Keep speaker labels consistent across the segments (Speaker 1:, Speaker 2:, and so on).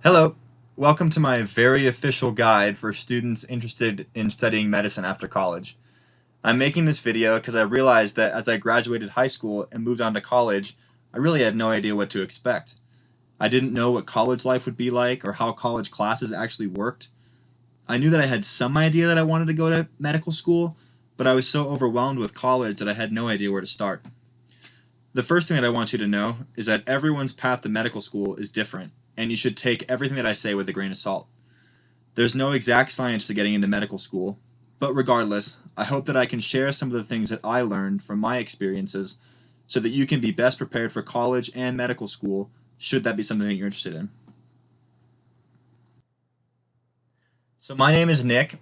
Speaker 1: Hello, welcome to my very official guide for students interested in studying medicine after college. I'm making this video because I realized that as I graduated high school and moved on to college, I really had no idea what to expect. I didn't know what college life would be like or how college classes actually worked. I knew that I had some idea that I wanted to go to medical school, but I was so overwhelmed with college that I had no idea where to start. The first thing that I want you to know is that everyone's path to medical school is different, and you should take everything that I say with a grain of salt. There's no exact science to getting into medical school, but regardless, I hope that I can share some of the things that I learned from my experiences so that you can be best prepared for college and medical school should that be something that you're interested in. So my name is Nick.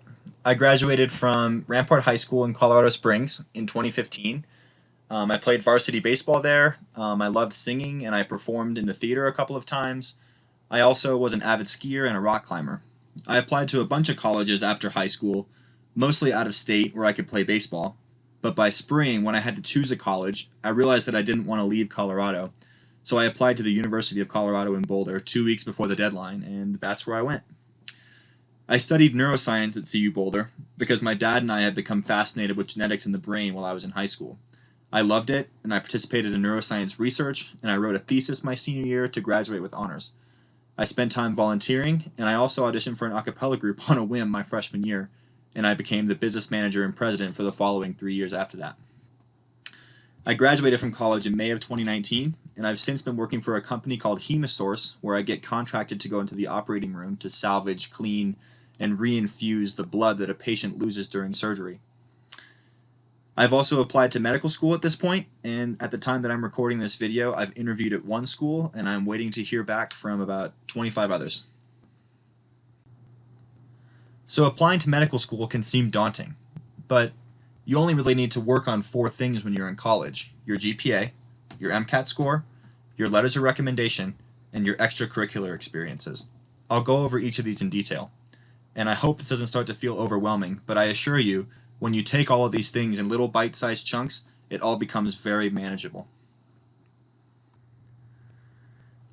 Speaker 1: I graduated from Rampart High School in Colorado Springs in 2015. I played varsity baseball there. I loved singing and I performed in the theater a couple of times. I also was an avid skier and a rock climber. I applied to a bunch of colleges after high school, mostly out of state where I could play baseball. But by spring, when I had to choose a college, I realized that I didn't want to leave Colorado. So I applied to the University of Colorado in Boulder 2 weeks before the deadline, and that's where I went. I studied neuroscience at CU Boulder because my dad and I had become fascinated with genetics in the brain while I was in high school. I loved it, and I participated in neuroscience research, and I wrote a thesis my senior year to graduate with honors. I spent time volunteering, and I also auditioned for an a cappella group on a whim my freshman year, and I became the business manager and president for the following 3 years after that. I graduated from college in May of 2019, and I've since been working for a company called Hemosource, where I get contracted to go into the operating room to salvage, clean, and reinfuse the blood that a patient loses during surgery. I've also applied to medical school at this point, and at the time that I'm recording this video, I've interviewed at one school, and I'm waiting to hear back from about 25 others. So applying to medical school can seem daunting, but you only really need to work on four things when you're in college: your GPA, your MCAT score, your letters of recommendation, and your extracurricular experiences. I'll go over each of these in detail, and I hope this doesn't start to feel overwhelming, but I assure you, when you take all of these things in little bite-sized chunks, it all becomes very manageable.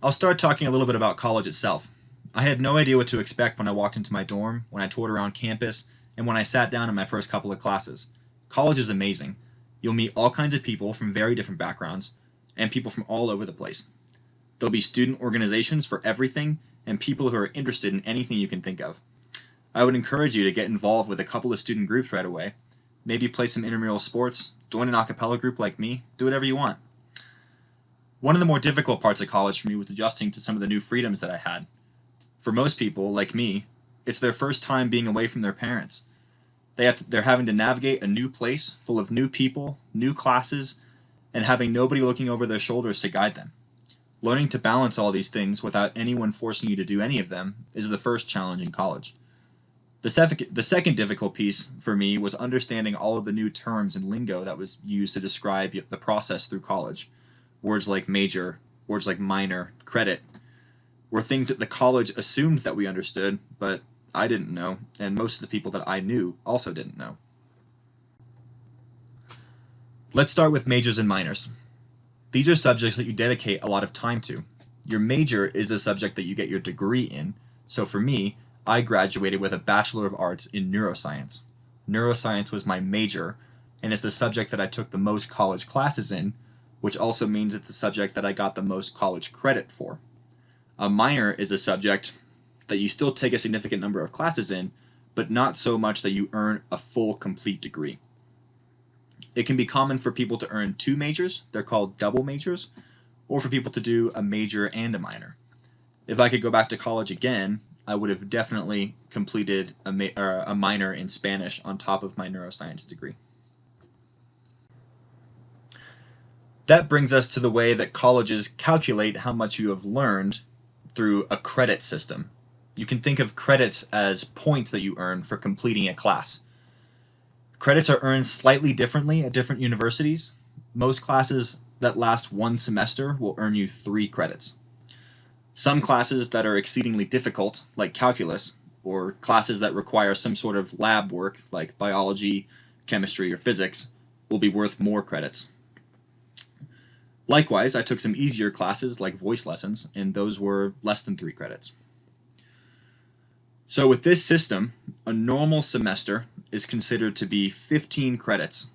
Speaker 1: I'll start talking a little bit about college itself. I had no idea what to expect when I walked into my dorm, when I toured around campus, and when I sat down in my first couple of classes. College is amazing. You'll meet all kinds of people from very different backgrounds, and people from all over the place. There'll be student organizations for everything, and people who are interested in anything you can think of. I would encourage you to get involved with a couple of student groups right away. Maybe play some intramural sports, join an a cappella group like me, do whatever you want. One of the more difficult parts of college for me was adjusting to some of the new freedoms that I had. For most people, like me, it's their first time being away from their parents. They're having to navigate a new place full of new people, new classes, and having nobody looking over their shoulders to guide them. Learning to balance all these things without anyone forcing you to do any of them is the first challenge in college. The second difficult piece for me was understanding all of the new terms and lingo that was used to describe the process through college. Words like major, words like minor, credit, were things that the college assumed that we understood, but I didn't know, and most of the people that I knew also didn't know. Let's start with majors and minors. These are subjects that you dedicate a lot of time to. Your major is the subject that you get your degree in, so for me, I graduated with a Bachelor of Arts in Neuroscience. Neuroscience was my major, and it's the subject that I took the most college classes in, which also means it's the subject that I got the most college credit for. A minor is a subject that you still take a significant number of classes in, but not so much that you earn a full, complete degree. It can be common for people to earn two majors, they're called double majors, or for people to do a major and a minor. If I could go back to college again, I would have definitely completed a minor in Spanish on top of my neuroscience degree. That brings us to the way that colleges calculate how much you have learned through a credit system. You can think of credits as points that you earn for completing a class. Credits are earned slightly differently at different universities. Most classes that last one semester will earn you 3 credits. Some classes that are exceedingly difficult, like calculus, or classes that require some sort of lab work, like biology, chemistry, or physics, will be worth more credits. Likewise, I took some easier classes like voice lessons, and those were less than 3 credits. So with this system, a normal semester is considered to be 15 credits,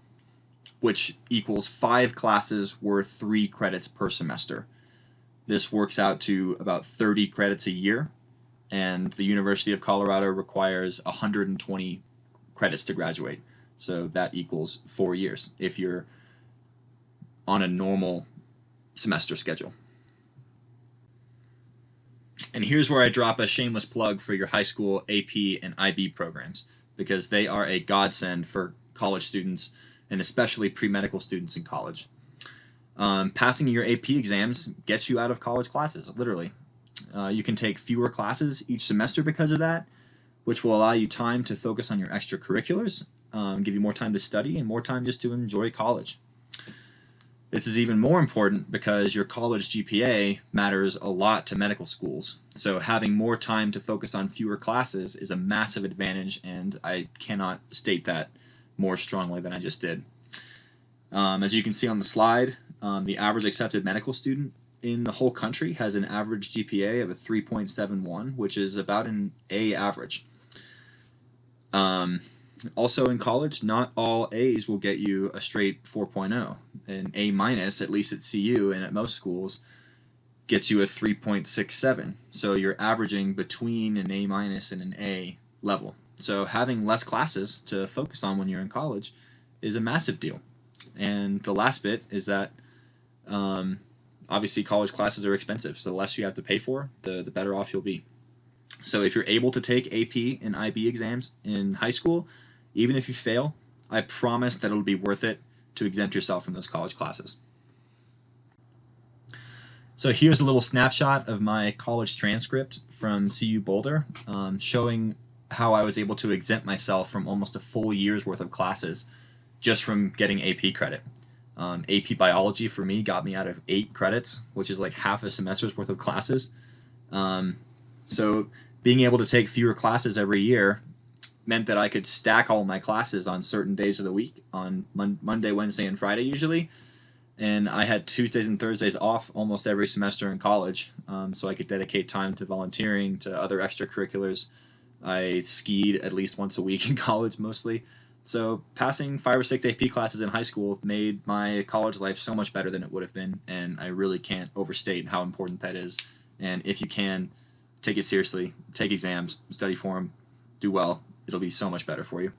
Speaker 1: which equals 5 classes worth 3 credits per semester. This works out to about 30 credits a year, and the University of Colorado requires 120 credits to graduate. So that equals 4 years if you're on a normal semester schedule. And here's where I drop a shameless plug for your high school AP and IB programs, because they are a godsend for college students and especially pre-medical students in college. Passing your AP exams gets you out of college classes, literally. You can take fewer classes each semester because of that, which will allow you time to focus on your extracurriculars, give you more time to study and more time just to enjoy college. This is even more important because your college GPA matters a lot to medical schools. So having more time to focus on fewer classes is a massive advantage, and I cannot state that more strongly than I just did. As you can see on the slide, the average accepted medical student in the whole country has an average GPA of a 3.71, which is about an A average. Also in college, not all A's will get you a straight 4.0. An A minus, at least at CU and at most schools, gets you a 3.67. So you're averaging between an A minus and an A level. So having less classes to focus on when you're in college is a massive deal. And the last bit is that obviously college classes are expensive, so the less you have to pay for, the better off you'll be. So if you're able to take AP and IB exams in high school, even if you fail, I promise that it'll be worth it to exempt yourself from those college classes. So here's a little snapshot of my college transcript from CU Boulder, showing how I was able to exempt myself from almost a full year's worth of classes just from getting AP credit. AP biology for me got me out of 8 credits, which is like half a semester's worth of classes. So being able to take fewer classes every year meant that I could stack all my classes on certain days of the week, on Monday, Wednesday, and Friday usually. And I had Tuesdays and Thursdays off almost every semester in college, so I could dedicate time to volunteering, to other extracurriculars. I skied at least once a week in college mostly. So passing 5 or 6 AP classes in high school made my college life so much better than it would have been, and I really can't overstate how important that is. And if you can, take it seriously, take exams, study for them, do well. It'll be so much better for you.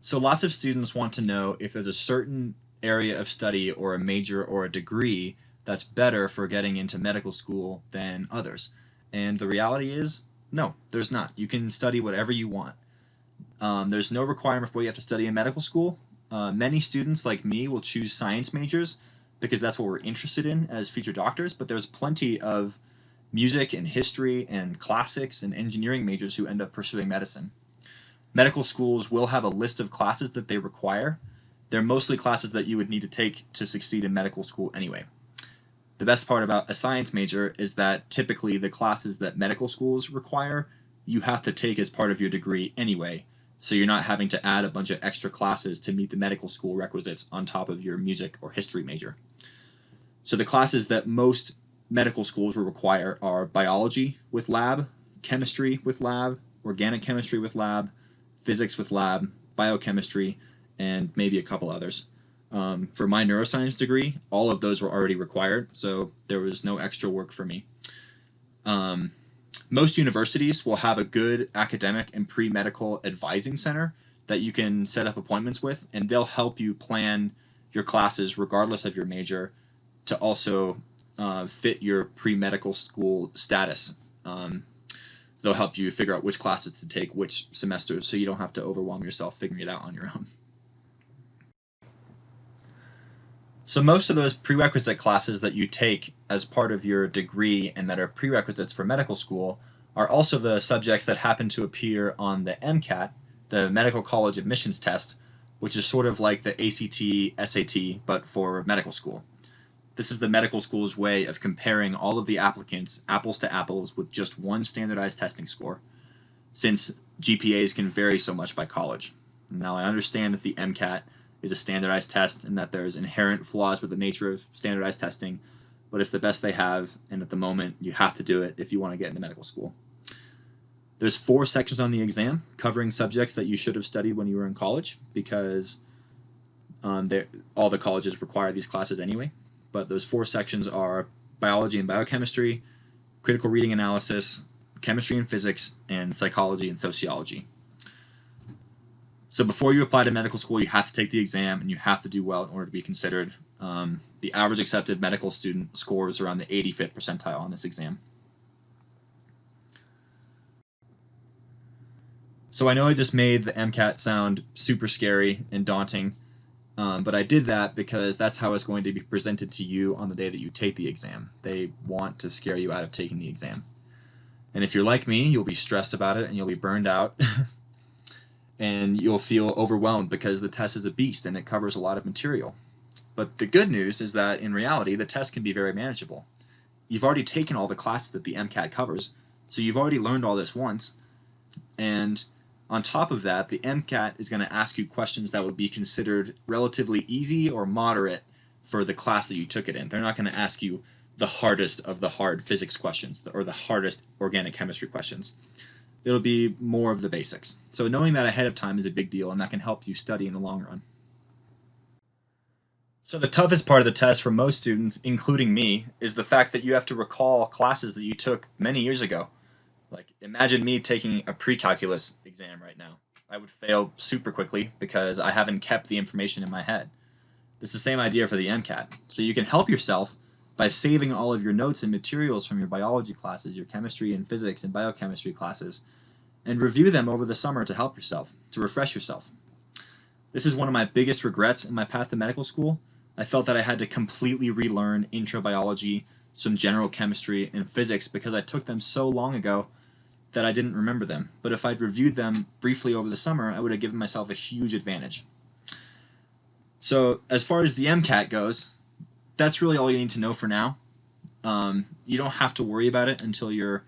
Speaker 1: So lots of students want to know if there's a certain area of study or a major or a degree that's better for getting into medical school than others. And the reality is, no, there's not. You can study whatever you want. There's no requirement for what you have to study in medical school. Many students like me will choose science majors because that's what we're interested in as future doctors, but there's plenty of music and history and classics and engineering majors who end up pursuing medicine. Medical schools will have a list of classes that they require. They're mostly classes that you would need to take to succeed in medical school anyway. The best part about a science major is that typically the classes that medical schools require, you have to take as part of your degree anyway, so you're not having to add a bunch of extra classes to meet the medical school requisites on top of your music or history major. So the classes that most medical schools will require are biology with lab, chemistry with lab, organic chemistry with lab, physics with lab, biochemistry, and maybe a couple others. For my neuroscience degree, all of those were already required, so there was no extra work for me. Most universities will have a good academic and pre-medical advising center that you can set up appointments with, and they'll help you plan your classes regardless of your major to also fit your pre-medical school status. They'll help you figure out which classes to take which semesters so you don't have to overwhelm yourself figuring it out on your own. So most of those prerequisite classes that you take as part of your degree and that are prerequisites for medical school are also the subjects that happen to appear on the MCAT, the Medical College Admissions Test, which is sort of like the ACT, SAT, but for medical school. This is the medical school's way of comparing all of the applicants apples to apples with just one standardized testing score, since GPAs can vary so much by college. Now I understand that the MCAT is a standardized test and that there's inherent flaws with the nature of standardized testing, but it's the best they have, and at the moment you have to do it if you want to get into medical school. There's 4 sections on the exam covering subjects that you should have studied when you were in college because all the colleges require these classes anyway. But those 4 sections are biology and biochemistry, critical reading analysis, chemistry and physics, and psychology and sociology. So before you apply to medical school, you have to take the exam and you have to do well in order to be considered. The average accepted medical student scores around the 85th percentile on this exam. So I know I just made the MCAT sound super scary and daunting, but I did that because that's how it's going to be presented to you on the day that you take the exam. They want to scare you out of taking the exam. And if you're like me, you'll be stressed about it and you'll be burned out. And you'll feel overwhelmed because the test is a beast and it covers a lot of material. But the good news is that in reality, the test can be very manageable. You've already taken all the classes that the MCAT covers, so you've already learned all this once. And on top of that, the MCAT is going to ask you questions that would be considered relatively easy or moderate for the class that you took it in. They're not going to ask you the hardest of the hard physics questions or the hardest organic chemistry questions. It'll be more of the basics. So knowing that ahead of time is a big deal, and that can help you study in the long run. So the toughest part of the test for most students, including me, is the fact that you have to recall classes that you took many years ago. Like, imagine me taking a pre-calculus exam right now. I would fail super quickly because I haven't kept the information in my head. It's the same idea for the MCAT. So you can help yourself by saving all of your notes and materials from your biology classes, your chemistry and physics and biochemistry classes, and review them over the summer to help yourself, to refresh yourself. This is one of my biggest regrets in my path to medical school. I felt that I had to completely relearn intrabiology, some general chemistry, and physics because I took them so long ago that I didn't remember them. But if I'd reviewed them briefly over the summer, I would have given myself a huge advantage. So as far as the MCAT goes, that's really all you need to know for now. You don't have to worry about it until you're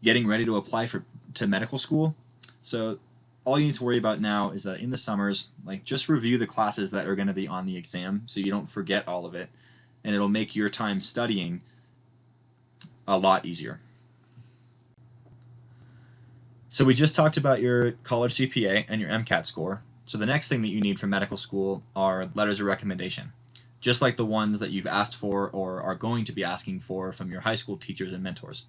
Speaker 1: getting ready to apply to medical school. So all you need to worry about now is that in the summers, just review the classes that are going to be on the exam so you don't forget all of it, and it'll make your time studying a lot easier. So we just talked about your college GPA and your MCAT score. So the next thing that you need for medical school are letters of recommendation, just like the ones that you've asked for or are going to be asking for from your high school teachers and mentors.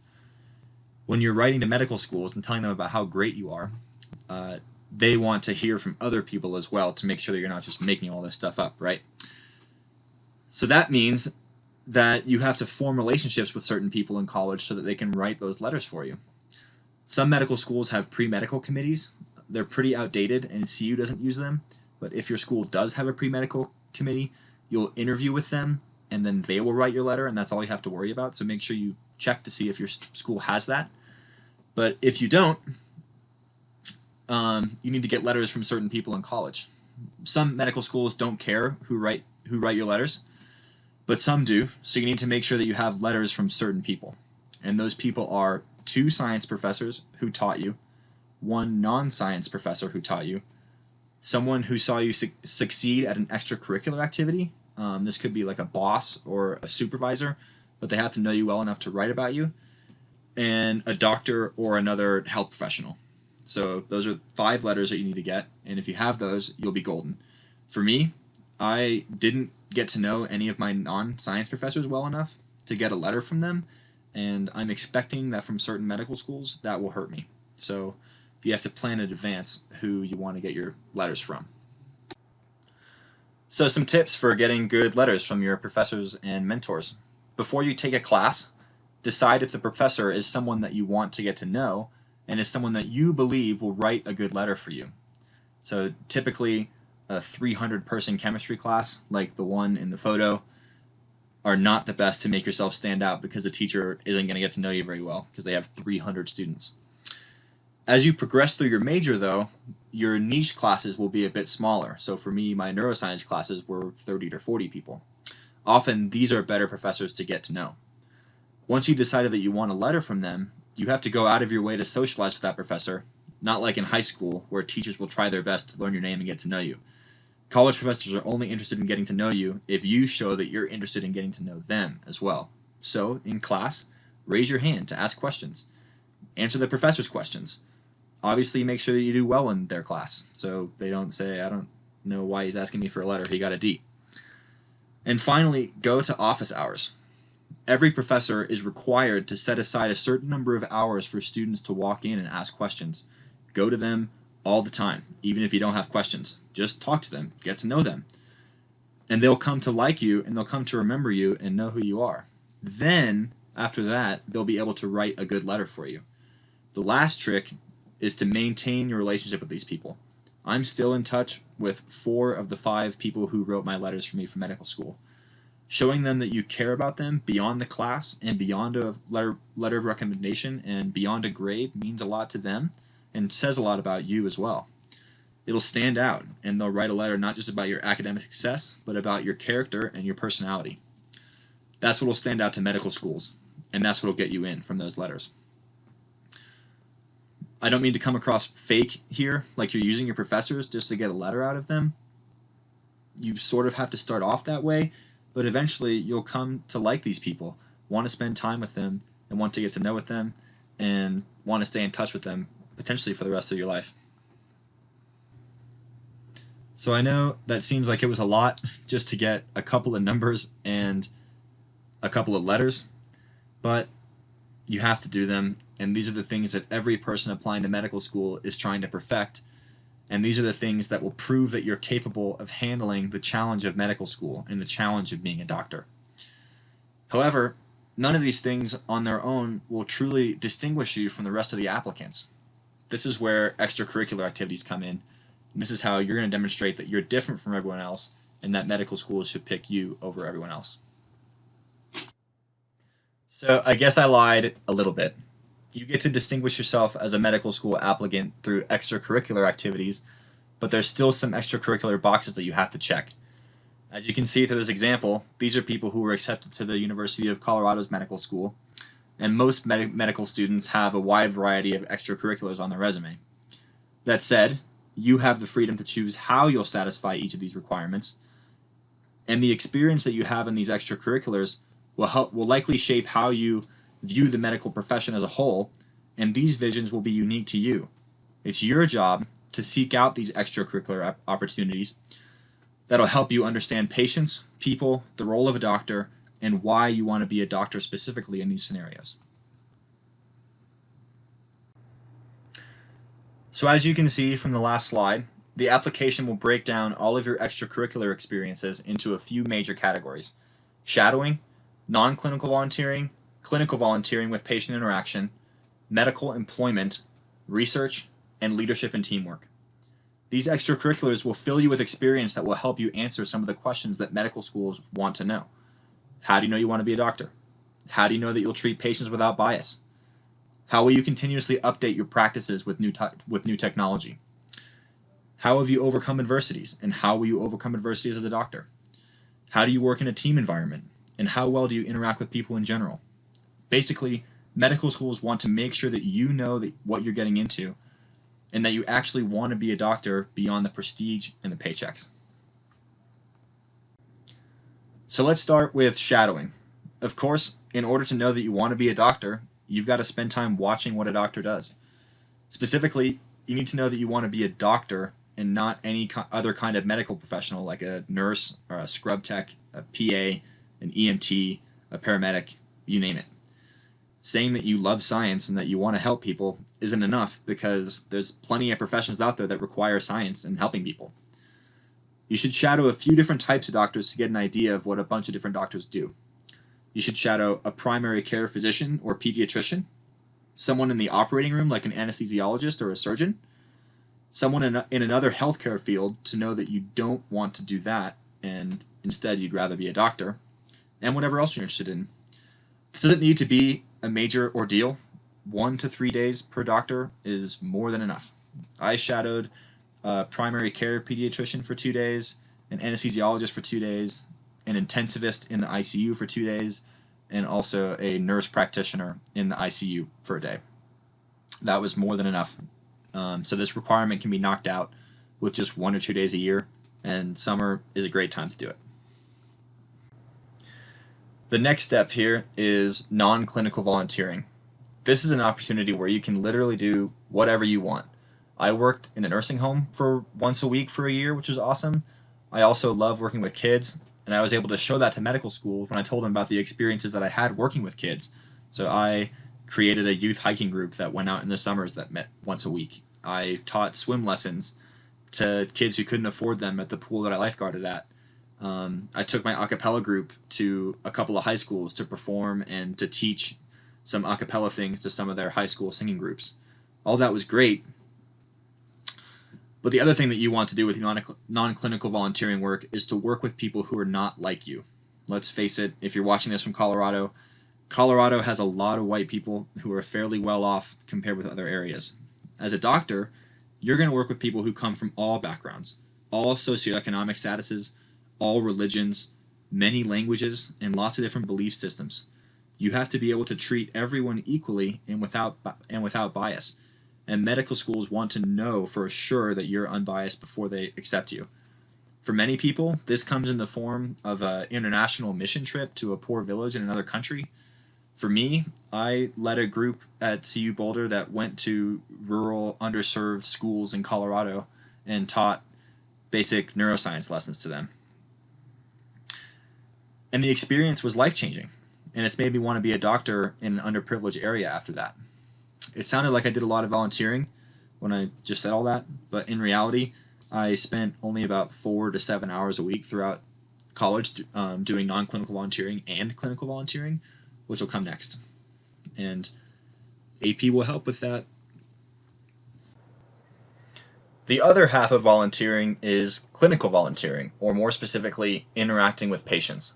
Speaker 1: When you're writing to medical schools and telling them about how great you are, they want to hear from other people as well to make sure that you're not just making all this stuff up, right? So that means that you have to form relationships with certain people in college so that they can write those letters for you. Some medical schools have pre-medical committees. They're pretty outdated and CU doesn't use them, but if your school does have a pre-medical committee, you'll interview with them and then they will write your letter, and that's all you have to worry about. So make sure you check to see if your school has that. But if you don't, you need to get letters from certain people in college. Some medical schools don't care who write your letters, but some do. So you need to make sure that you have letters from certain people. And those people are 2 science professors who taught you, 1 non-science professor who taught you, someone who saw you succeed at an extracurricular activity. This could be like a boss or a supervisor, but they have to know you well enough to write about you, and a doctor or another health professional. So those are 5 letters that you need to get, and if you have those, you'll be golden. For me, I didn't get to know any of my non-science professors well enough to get a letter from them, and I'm expecting that from certain medical schools that will hurt me. So you have to plan in advance who you want to get your letters from. So some tips for getting good letters from your professors and mentors. Before you take a class, decide if the professor is someone that you want to get to know and is someone that you believe will write a good letter for you. So typically a 300-person chemistry class, like the one in the photo, are not the best to make yourself stand out because the teacher isn't going to get to know you very well because they have 300 students. As you progress through your major, though, your niche classes will be a bit smaller. So for me, my neuroscience classes were 30 to 40 people. Often, these are better professors to get to know. Once you've decided that you want a letter from them, you have to go out of your way to socialize with that professor, not like in high school, where teachers will try their best to learn your name and get to know you. College professors are only interested in getting to know you if you show that you're interested in getting to know them as well. So, in class, raise your hand to ask questions. Answer the professor's questions. Obviously, make sure that you do well in their class, so they don't say, I don't know why he's asking me for a letter, he got a D. And finally, go to office hours. Every professor is required to set aside a certain number of hours for students to walk in and ask questions. Go to them all the time, even if you don't have questions. Just talk to them, get to know them. And they'll come to like you, and they'll come to remember you and know who you are. Then, after that, they'll be able to write a good letter for you. The last trick is to maintain your relationship with these people. I'm still in touch with 4 of the 5 people who wrote my letters for me for medical school. Showing them that you care about them beyond the class and beyond a letter of recommendation and beyond a grade means a lot to them and says a lot about you as well. It'll stand out, and they'll write a letter not just about your academic success, but about your character and your personality. That's what will stand out to medical schools, and that's what will get you in from those letters. I don't mean to come across fake here, like you're using your professors just to get a letter out of them. You sort of have to start off that way, but eventually you'll come to like these people, want to spend time with them, and want to get to know with them, and want to stay in touch with them, potentially for the rest of your life. So I know that seems like it was a lot just to get a couple of numbers and a couple of letters, but you have to do them, and these are the things that every person applying to medical school is trying to perfect, and these are the things that will prove that you're capable of handling the challenge of medical school and the challenge of being a doctor. However, none of these things on their own will truly distinguish you from the rest of the applicants. This is where extracurricular activities come in, and this is how you're going to demonstrate that you're different from everyone else and that medical schools should pick you over everyone else. So I guess I lied a little bit. You get to distinguish yourself as a medical school applicant through extracurricular activities, but there's still some extracurricular boxes that you have to check. As you can see through this example, these are people who were accepted to the University of Colorado's medical school, and most medical students have a wide variety of extracurriculars on their resume. That said, you have the freedom to choose how you'll satisfy each of these requirements, and the experience that you have in these extracurriculars will likely shape how you view the medical profession as a whole, and these visions will be unique to you. It's your job to seek out these extracurricular opportunities that'll help you understand patients, people, the role of a doctor, and why you want to be a doctor specifically in these scenarios. So as you can see from the last slide, the application will break down all of your extracurricular experiences into a few major categories: shadowing, non-clinical volunteering, clinical volunteering with patient interaction, medical employment, research, and leadership and teamwork. These extracurriculars will fill you with experience that will help you answer some of the questions that medical schools want to know. How do you know you want to be a doctor? How do you know that you'll treat patients without bias? How will you continuously update your practices with new technology? How have you overcome adversities, and how will you overcome adversities as a doctor? How do you work in a team environment, and how well do you interact with people in general? Basically, medical schools want to make sure that you know what you're getting into and that you actually want to be a doctor beyond the prestige and the paychecks. So let's start with shadowing. Of course, in order to know that you want to be a doctor, you've got to spend time watching what a doctor does. Specifically, you need to know that you want to be a doctor and not any other kind of medical professional like a nurse or a scrub tech, a PA, an EMT, a paramedic, you name it. Saying that you love science and that you want to help people isn't enough, because there's plenty of professions out there that require science and helping people. You should shadow a few different types of doctors to get an idea of what a bunch of different doctors do. You should shadow a primary care physician or pediatrician, someone in the operating room like an anesthesiologist or a surgeon, someone in another healthcare field to know that you don't want to do that and instead you'd rather be a doctor, and whatever else you're interested in. This doesn't need to be a major ordeal. 1 to 3 days per doctor is more than enough. I shadowed a primary care pediatrician for 2 days, an anesthesiologist for 2 days, an intensivist in the ICU for 2 days, and also a nurse practitioner in the ICU for a day. That was more than enough. So this requirement can be knocked out with just 1 or 2 days a year, and summer is a great time to do it. The next step here is non-clinical volunteering. This is an opportunity where you can literally do whatever you want. I worked in a nursing home for once a week for a year, which was awesome. I also love working with kids, and I was able to show that to medical school when I told them about the experiences that I had working with kids. So I created a youth hiking group that went out in the summers that met once a week. I taught swim lessons to kids who couldn't afford them at the pool that I lifeguarded at. I took my a cappella group to a couple of high schools to perform and to teach some a cappella things to some of their high school singing groups. All that was great, but the other thing that you want to do with non-clinical volunteering work is to work with people who are not like you. Let's face it, if you're watching this from Colorado, Colorado has a lot of white people who are fairly well off compared with other areas. As a doctor, you're going to work with people who come from all backgrounds, all socioeconomic statuses, all religions, many languages, and lots of different belief systems. You have to be able to treat everyone equally and without bias. And medical schools want to know for sure that you're unbiased before they accept you. For many people, this comes in the form of an international mission trip to a poor village in another country. For me, I led a group at CU Boulder that went to rural, underserved schools in Colorado and taught basic neuroscience lessons to them. And the experience was life-changing, and it's made me want to be a doctor in an underprivileged area after that. It sounded like I did a lot of volunteering when I just said all that, but in reality, I spent only about 4 to 7 hours a week throughout college doing non-clinical volunteering and clinical volunteering, which will come next. And AP will help with that. The other half of volunteering is clinical volunteering, or more specifically, interacting with patients.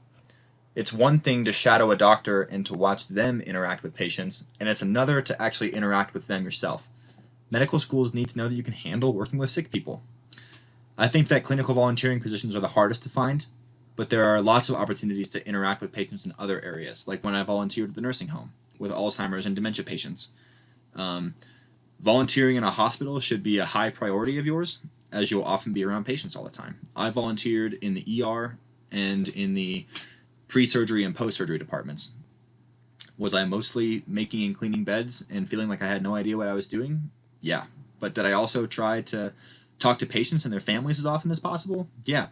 Speaker 1: It's one thing to shadow a doctor and to watch them interact with patients, and it's another to actually interact with them yourself. Medical schools need to know that you can handle working with sick people. I think that clinical volunteering positions are the hardest to find, but there are lots of opportunities to interact with patients in other areas, like when I volunteered at the nursing home with Alzheimer's and dementia patients. Volunteering in a hospital should be a high priority of yours, as you'll often be around patients all the time. I volunteered in the ER and in the pre-surgery and post-surgery departments. Was I mostly making and cleaning beds and feeling like I had no idea what I was doing? Yeah. But did I also try to talk to patients and their families as often as possible? Yeah.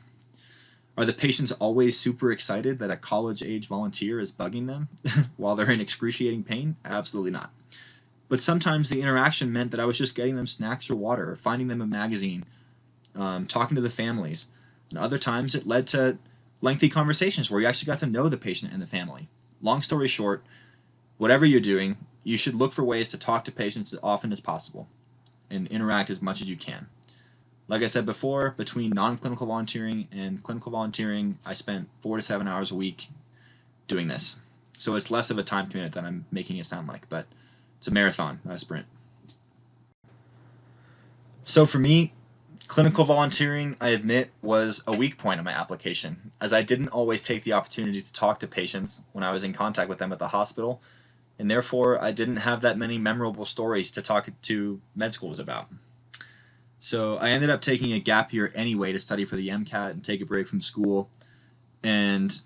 Speaker 1: Are the patients always super excited that a college-age volunteer is bugging them while they're in excruciating pain? Absolutely not. But sometimes the interaction meant that I was just getting them snacks or water, or finding them a magazine, talking to the families. And other times it led to lengthy conversations where you actually got to know the patient and the family. Long story short, whatever you're doing, you should look for ways to talk to patients as often as possible and interact as much as you can. Like I said before, between non-clinical volunteering and clinical volunteering, I spent 4 to 7 hours a week doing this. So it's less of a time commitment than I'm making it sound like, but it's a marathon, not a sprint. So for me, clinical volunteering, I admit, was a weak point in my application, as I didn't always take the opportunity to talk to patients when I was in contact with them at the hospital, and therefore I didn't have that many memorable stories to talk to med schools about. So I ended up taking a gap year anyway to study for the MCAT and take a break from school, and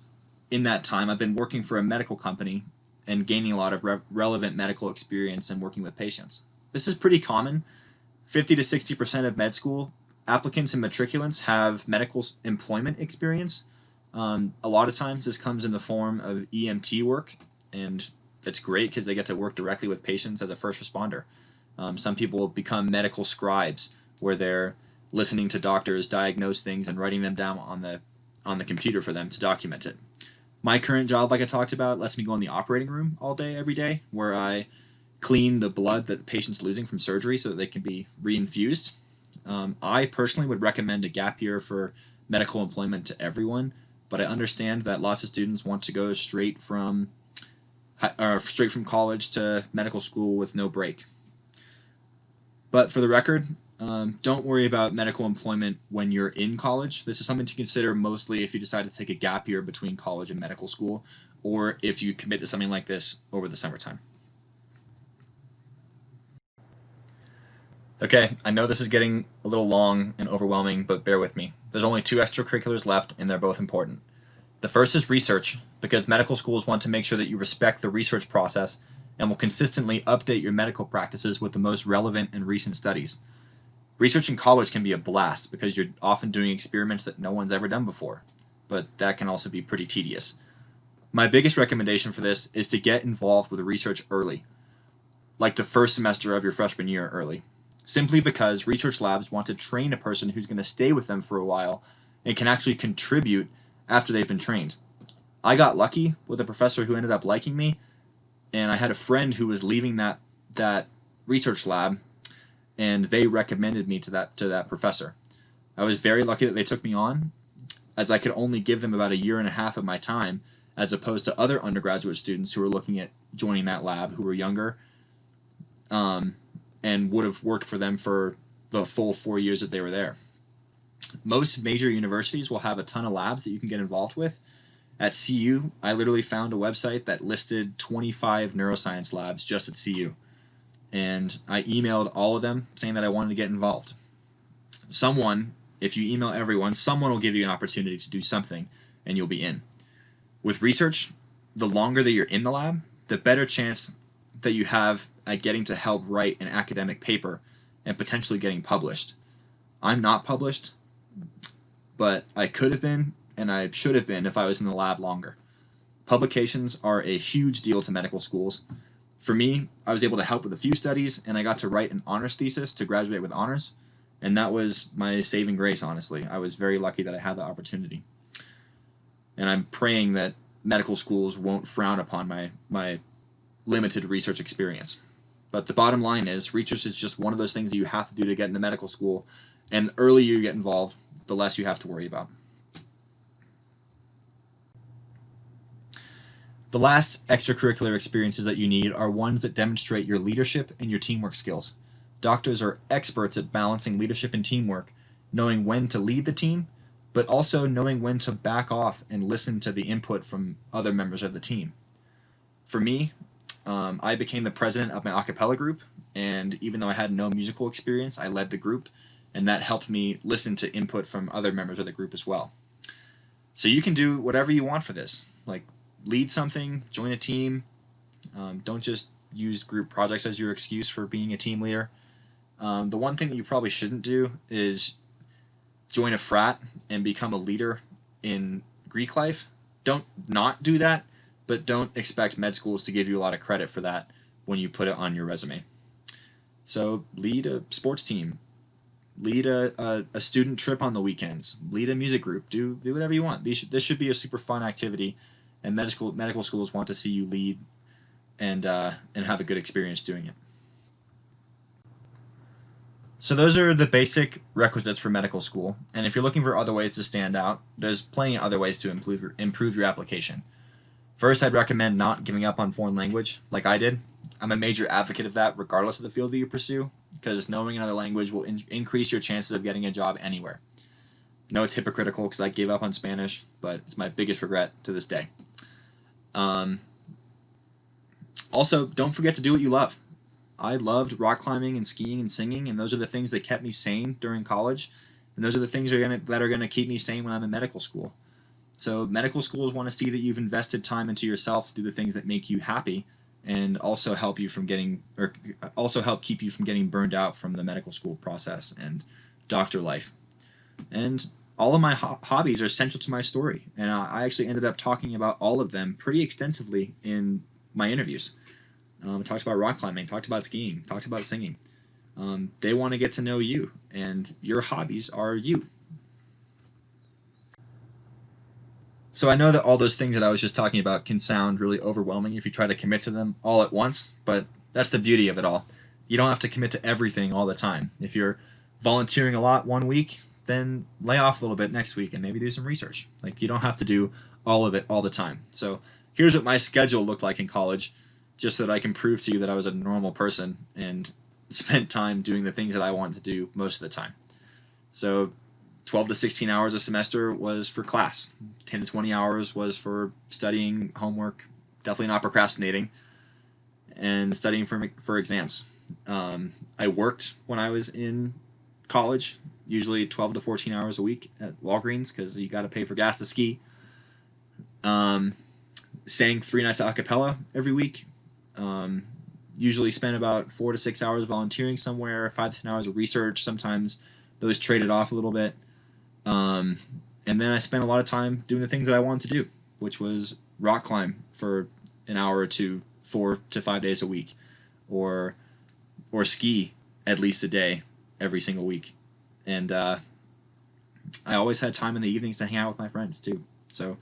Speaker 1: in that time I've been working for a medical company and gaining a lot of relevant medical experience and working with patients. This is pretty common. 50 to 60% of med school applicants and matriculants have medical employment experience. A lot of times this comes in the form of EMT work, and it's great because they get to work directly with patients as a first responder. Some people become medical scribes, where they're listening to doctors diagnose things and writing them down on the computer for them to document it. My current job, like I talked about, lets me go in the operating room all day, every day, where I clean the blood that the patient's losing from surgery so that they can be reinfused. I personally would recommend a gap year for medical employment to everyone, but I understand that lots of students want to go straight from college to medical school with no break. But for the record, don't worry about medical employment when you're in college. This is something to consider mostly if you decide to take a gap year between college and medical school, or if you commit to something like this over the summertime. Okay, I know this is getting a little long and overwhelming, but bear with me. There's only 2 extracurriculars left, and they're both important. The first is research, because medical schools want to make sure that you respect the research process and will consistently update your medical practices with the most relevant and recent studies. Research in college can be a blast because you're often doing experiments that no one's ever done before, but that can also be pretty tedious. My biggest recommendation for this is to get involved with research early, like the first semester of your freshman year early, simply because research labs want to train a person who's going to stay with them for a while and can actually contribute after they've been trained. I got lucky with a professor who ended up liking me, and I had a friend who was leaving that research lab, and they recommended me to that professor. I was very lucky that they took me on, as I could only give them about a year and a half of my time, as opposed to other undergraduate students who were looking at joining that lab who were younger, and would have worked for them for the full 4 years that they were there. Most major universities will have a ton of labs that you can get involved with. At CU, I literally found a website that listed 25 neuroscience labs just at CU. And I emailed all of them saying that I wanted to get involved. If you email everyone, someone will give you an opportunity to do something, and you'll be in. With research, the longer that you're in the lab, the better chance that you have at getting to help write an academic paper and potentially getting published. I'm not published, but I could have been, and I should have been if I was in the lab longer. Publications are a huge deal to medical schools. For me, I was able to help with a few studies, and I got to write an honors thesis to graduate with honors, and that was my saving grace, honestly. I was very lucky that I had the opportunity. And I'm praying that medical schools won't frown upon my limited research experience. But the bottom line is, research is just one of those things that you have to do to get into medical school, and the earlier you get involved, the less you have to worry about. The last extracurricular experiences that you need are ones that demonstrate your leadership and your teamwork skills. Doctors are experts at balancing leadership and teamwork, knowing when to lead the team, but also knowing when to back off and listen to the input from other members of the team. For me, I became the president of my a cappella group, and even though I had no musical experience, I led the group, and that helped me listen to input from other members of the group as well. So you can do whatever you want for this, like lead something, join a team. Don't just use group projects as your excuse for being a team leader. The one thing that you probably shouldn't do is join a frat and become a leader in Greek life. Don't not do that, but don't expect med schools to give you a lot of credit for that when you put it on your resume. So lead a sports team, lead a student trip on the weekends, lead a music group, do whatever you want. This should be a super fun activity, and medical schools want to see you lead and have a good experience doing it. So those are the basic requisites for medical school, and if you're looking for other ways to stand out, there's plenty of other ways to improve your application. First, I'd recommend not giving up on foreign language like I did. I'm a major advocate of that regardless of the field that you pursue, because knowing another language will increase your chances of getting a job anywhere. I know it's hypocritical because I gave up on Spanish, but it's my biggest regret to this day. Also, don't forget to do what you love. I loved rock climbing and skiing and singing, and those are the things that kept me sane during college, and those are the things that are going to keep me sane when I'm in medical school. So medical schools want to see that you've invested time into yourself to do the things that make you happy, and also help keep you from getting burned out from the medical school process and doctor life. And all of my hobbies are central to my story, and I actually ended up talking about all of them pretty extensively in my interviews. Talked about rock climbing, talked about skiing, talked about singing. They want to get to know you, and your hobbies are you. So I know that all those things that I was just talking about can sound really overwhelming if you try to commit to them all at once, but that's the beauty of it all. You don't have to commit to everything all the time. If you're volunteering a lot one week, then lay off a little bit next week and maybe do some research. Like, you don't have to do all of it all the time. So here's what my schedule looked like in college, just so that I can prove to you that I was a normal person and spent time doing the things that I wanted to do most of the time. So 12 to 16 hours a semester was for class. 10 to 20 hours was for studying, homework, definitely not procrastinating, and studying for exams. I worked when I was in college, usually 12 to 14 hours a week at Walgreens because you got to pay for gas to ski. Sang 3 nights a cappella every week. Usually spend about 4 to 6 hours volunteering somewhere, 5 to 10 hours of research. Sometimes those traded off a little bit. Um, and then I spent a lot of time doing the things that I wanted to do, which was rock climb for an hour or two, 4 to 5 days a week, or ski at least a day every single week. And I always had time in the evenings to hang out with my friends too. So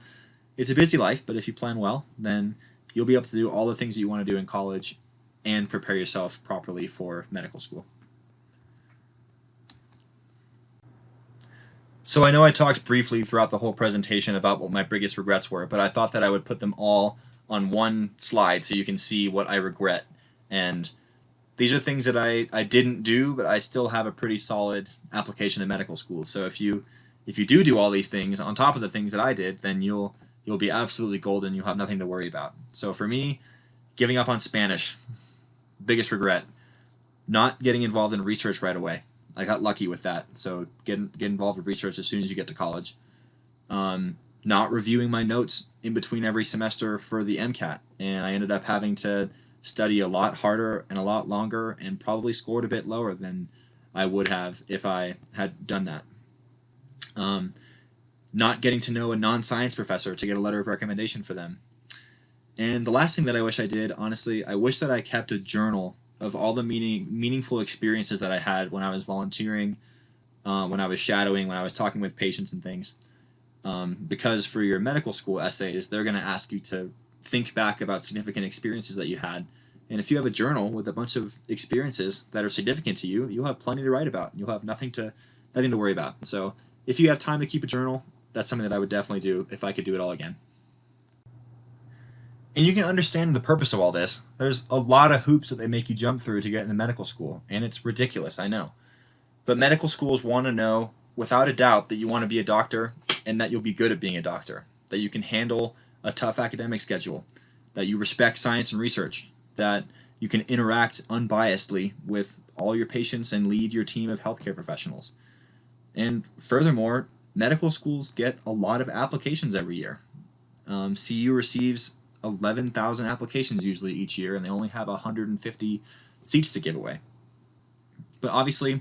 Speaker 1: it's a busy life, but if you plan well, then you'll be able to do all the things that you want to do in college and prepare yourself properly for medical school. So I know I talked briefly throughout the whole presentation about what my biggest regrets were, but I thought that I would put them all on one slide so you can see what I regret. And these are things that I didn't do, but I still have a pretty solid application to medical school. So if you do all these things on top of the things that I did, then you'll be absolutely golden. You'll have nothing to worry about. So for me, giving up on Spanish, biggest regret. Not getting involved in research right away. I got lucky with that. So get involved with research as soon as you get to college. Not reviewing my notes in between every semester for the MCAT, and I ended up having to study a lot harder and a lot longer, and probably scored a bit lower than I would have if I had done that. Not getting to know a non-science professor to get a letter of recommendation for them. And the last thing that I wish I did, honestly, I wish that I kept a journal of all the meaningful experiences that I had when I was volunteering, when I was shadowing, when I was talking with patients and things. Because for your medical school essays, they're going to ask you to think back about significant experiences that you had. And if you have a journal with a bunch of experiences that are significant to you, you'll have plenty to write about. You'll have nothing to worry about. So if you have time to keep a journal, that's something that I would definitely do if I could do it all again. And you can understand the purpose of all this. There's a lot of hoops that they make you jump through to get into medical school, and it's ridiculous, I know. But medical schools want to know, without a doubt, that you want to be a doctor and that you'll be good at being a doctor, that you can handle a tough academic schedule, that you respect science and research, that you can interact unbiasedly with all your patients and lead your team of healthcare professionals. And furthermore, medical schools get a lot of applications every year. CU receives 11,000 applications usually each year, and they only have 150 seats to give away. But obviously,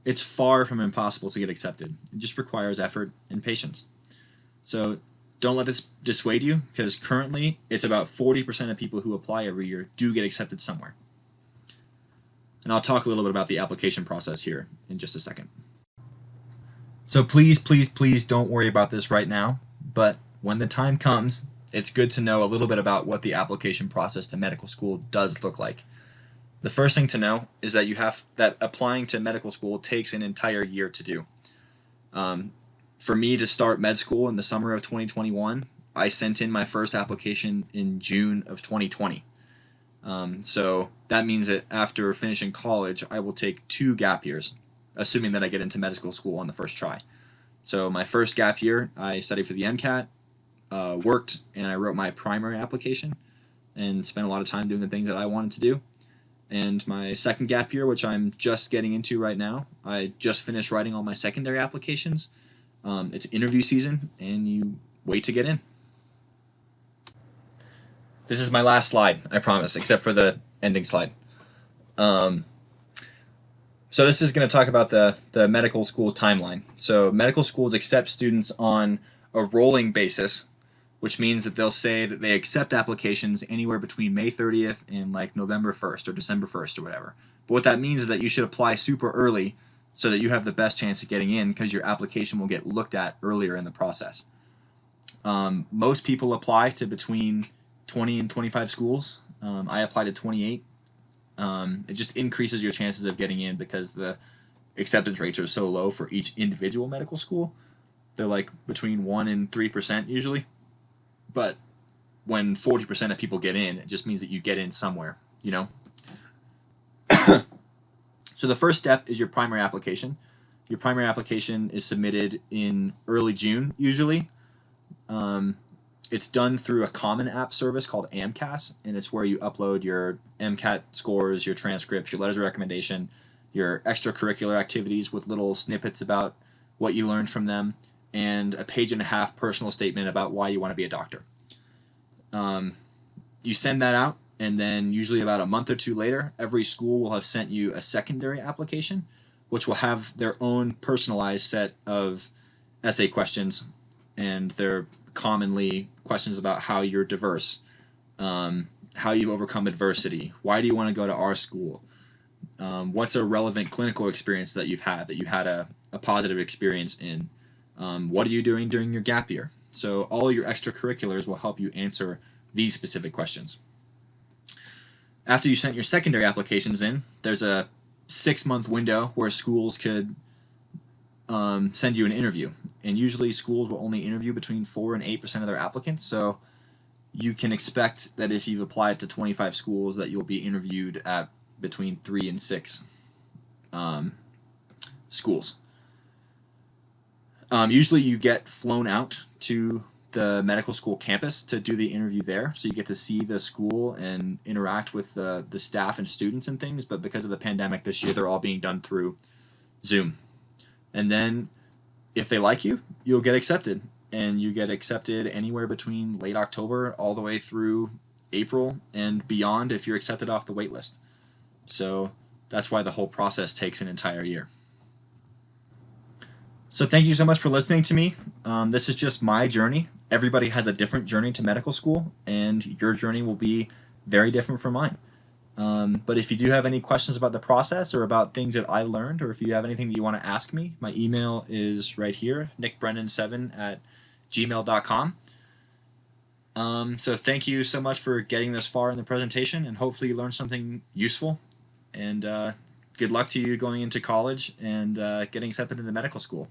Speaker 1: it's far from impossible to get accepted. It just requires effort and patience. So don't let this dissuade you, because currently it's about 40% of people who apply every year do get accepted somewhere. And I'll talk a little bit about the application process here in just a second. So please, please, please don't worry about this right now, but when the time comes, it's good to know a little bit about what the application process to medical school does look like. The first thing to know is that applying to medical school takes an entire year to do. For me to start med school in the summer of 2021, I sent in my first application in June of 2020. So that means that after finishing college, I will take 2 gap years, assuming that I get into medical school on the first try. So my first gap year, I studied for the MCAT, worked, and I wrote my primary application and spent a lot of time doing the things that I wanted to do. And my second gap year, which I'm just getting into right now, I just finished writing all my secondary applications. It's interview season, and you wait to get in. This is my last slide, I promise, except for the ending slide. So this is going to talk about the medical school timeline. So medical schools accept students on a rolling basis, which means that they'll say that they accept applications anywhere between May 30th and like November 1st or December 1st or whatever. But what that means is that you should apply super early so that you have the best chance of getting in, because your application will get looked at earlier in the process. Most people apply to between 20 and 25 schools. I applied to 28. It just increases your chances of getting in because the acceptance rates are so low for each individual medical school. They're like between 1% and 3% usually. But when 40% of people get in, it just means that you get in somewhere, you know? So the first step is your primary application. Your primary application is submitted in early June, usually. It's done through a common app service called AMCAS, and it's where you upload your MCAT scores, your transcripts, your letters of recommendation, your extracurricular activities with little snippets about what you learned from them, and a 1.5-page personal statement about why you want to be a doctor. You send that out, And then usually about a month or two later, every school will have sent you a secondary application, which will have their own personalized set of essay questions, and they're commonly questions about how you're diverse, how you've overcome adversity, why do you want to go to our school, what's a relevant clinical experience that you've had, a positive experience in, what are you doing during your gap year. So all your extracurriculars will help you answer these specific questions. After you sent your secondary applications in, there's a 6-month window where schools could send you an interview. And usually schools will only interview between 4 and 8% of their applicants. So you can expect that if you've applied to 25 schools that you'll be interviewed at between 3 and 6 schools. Usually you get flown out to the medical school campus to do the interview there, so you get to see the school and interact with the staff and students and things, but because of the pandemic this year, they're all being done through Zoom. And then if they like you, you'll get accepted, and you get accepted anywhere between late October all the way through April and beyond if you're accepted off the wait list. So that's why the whole process takes an entire year. So thank you so much for listening to me. This is just my journey. Everybody has a different journey to medical school, and your journey will be very different from mine. But if you do have any questions about the process or about things that I learned, or if you have anything that you want to ask me, my email is right here, nickbrennan7@gmail.com. So thank you so much for getting this far in the presentation, and hopefully you learned something useful. And good luck to you going into college and getting accepted into medical school.